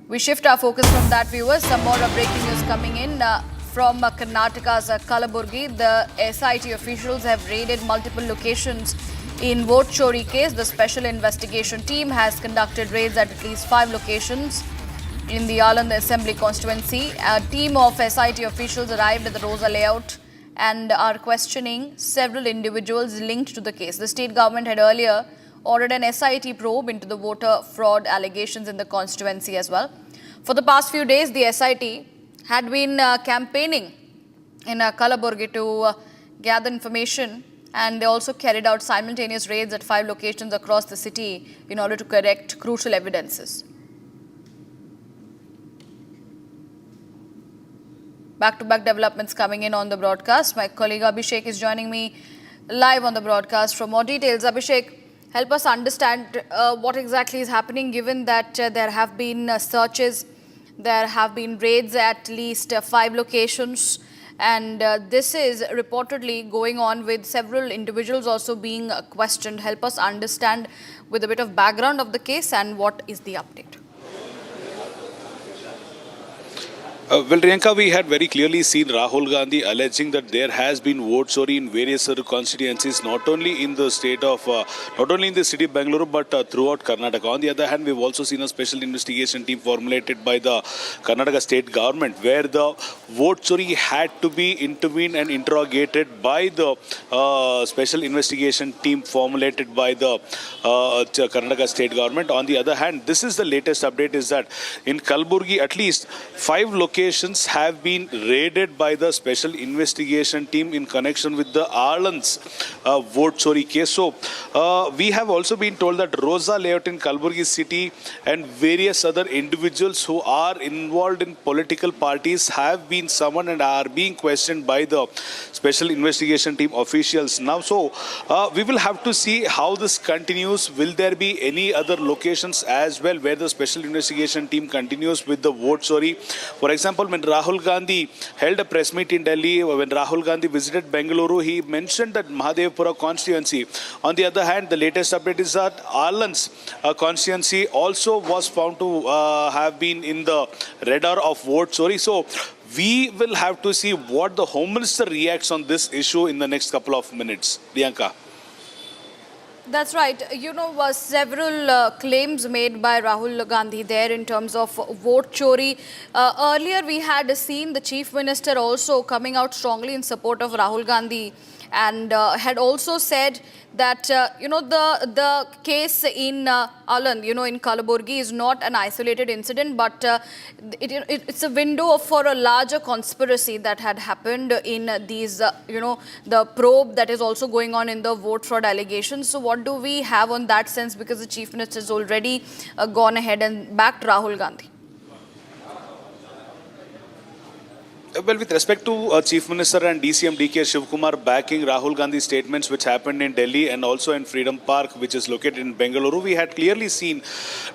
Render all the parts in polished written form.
We shift our focus from that, viewers. Some more breaking news coming in from Karnataka's Kalaburgi. The SIT officials have raided multiple locations in vote chori case. The special investigation team has conducted raids at least 5 locations in the Aland Assembly constituency. A team of SIT officials arrived at the Rosa layout and are questioning several individuals linked to the case. The state government had earlier ordered an SIT probe into the voter fraud allegations in the constituency as well. For the past few days, the SIT had been campaigning in Kalaburgi to gather information, and they also carried out simultaneous raids at 5 locations across the city in order to collect crucial evidences. Back-to-back developments coming in on the broadcast. My colleague Abhishek is joining me live on the broadcast. For more details, Abhishek, help us understand what exactly is happening, given that there have been searches, there have been raids at least 5 locations, and this is reportedly going on with several individuals also being questioned. Help us understand with a bit of background of the case and what is the update. Well, Priyanka, we had very clearly seen Rahul Gandhi alleging that there has been vote chori in various other constituencies, not only in the state of, not only in the city of Bengaluru, but throughout Karnataka. On the other hand, we've also seen a special investigation team formulated by the Karnataka state government, where the vote chori had to be intervened and interrogated by the special investigation team formulated by the Karnataka state government. On the other hand, this is the latest update, is that in Kalaburgi, at least 5 locations have been raided by the special investigation team in connection with the Arland's vote chori case. So we have also been told that Rosa layout in Kalaburgi city and various other individuals who are involved in political parties have been summoned and are being questioned by the special investigation team officials now. So we will have to see how this continues. Will there be any other locations as well where the special investigation team continues with the vote chori? For example, when Rahul Gandhi held a press meet in Delhi, when Rahul Gandhi visited Bengaluru, he mentioned that Mahadevpura constituency. On the other hand, the latest update is that Arland's constituency also was found to have been in the radar of vote chori. So we will have to see what the Home Minister reacts on this issue in the next couple of minutes. Priyanka. That's right. You know, several claims made by Rahul Gandhi there in terms of vote chori. Earlier, we had seen the Chief Minister also coming out strongly in support of Rahul Gandhi, and had also said that, you know, the case in Aland, you know, in Kalaburgi is not an isolated incident, but it's a window for a larger conspiracy that had happened in these, you know, the probe that is also going on in the vote fraud allegations. So what do we have on that sense? Because the Chief Minister has already gone ahead and backed Rahul Gandhi. Well, with respect to Chief Minister and DCM DK Shivakumar backing Rahul Gandhi's statements which happened in Delhi and also in Freedom Park, which is located in Bengaluru, we had clearly seen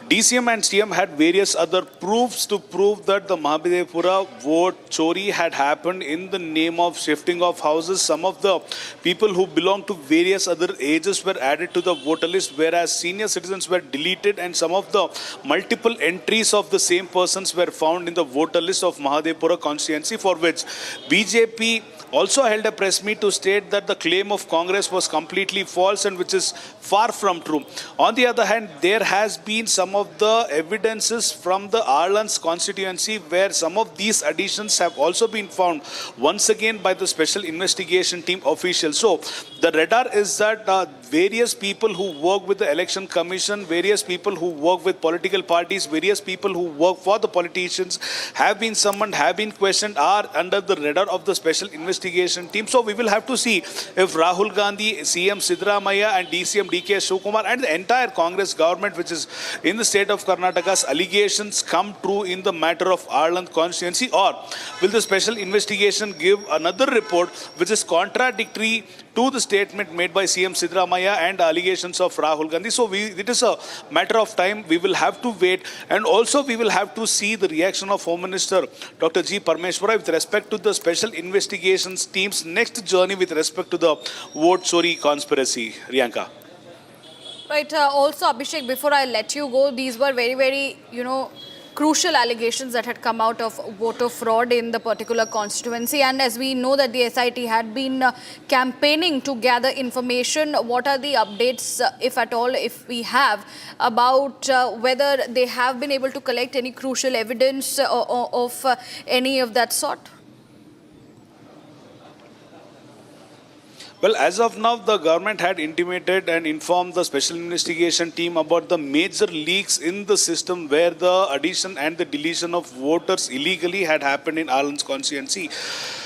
DCM and CM had various other proofs to prove that the Mahadevpura vote chori had happened in the name of shifting of houses. Some of the people who belong to various other ages were added to the voter list, whereas senior citizens were deleted, and some of the multiple entries of the same persons were found in the voter list of Mahadevpura constituency, for which BJP also held a press meet to state that the claim of Congress was completely false and which is far from true. On the other hand, there has been some of the evidences from the Arland's constituency where some of these additions have also been found once again by the special investigation team officials. So the radar is that various people who work with the election commission, various people who work with political parties, various people who work for the politicians have been summoned, have been questioned, are under the radar of the special investigation team. So we will have to see if Rahul Gandhi, CM Siddaramaiah and DCM DK Shivakumar and the entire Congress government which is in the state of Karnataka's allegations come true in the matter of Arland constituency, or will the special investigation give another report which is contradictory to the statement made by CM Siddaramaiah and allegations of Rahul Gandhi. So it is a matter of time. We will have to wait, and also we will have to see the reaction of Home Minister Dr. G. Parmeshwara with respect to the special investigations team's next journey with respect to the vote chori conspiracy. Priyanka. Right. Also, Abhishek, before I let you go, these were very, very, crucial allegations that had come out of voter fraud in the particular constituency. And as we know that the SIT had been campaigning to gather information, what are the updates, if at all, if we have, about whether they have been able to collect any crucial evidence of any of that sort? Well, as of now, the government had intimated and informed the special investigation team about the major leaks in the system where the addition and the deletion of voters illegally had happened in Ireland's constituency.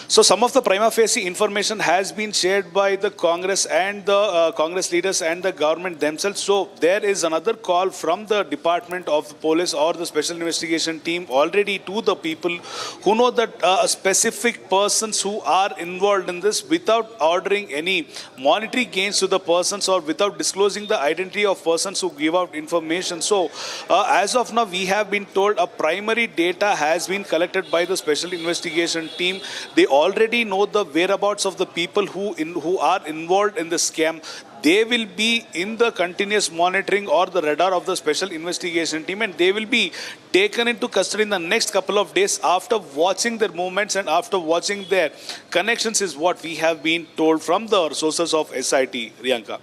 So some of the prima facie information has been shared by the Congress and the Congress leaders and the government themselves. So there is another call from the Department of the Police or the Special Investigation Team already to the people who know that specific persons who are involved in this without ordering any monetary gains to the persons or without disclosing the identity of persons who give out information. So as of now, we have been told a primary data has been collected by the Special Investigation Team. They already know the whereabouts of the people who are involved in the scam. They will be in the continuous monitoring or the radar of the Special Investigation Team, and they will be taken into custody in the next couple of days after watching their movements and after watching their connections, is what we have been told from the sources of SIT. Riyanka.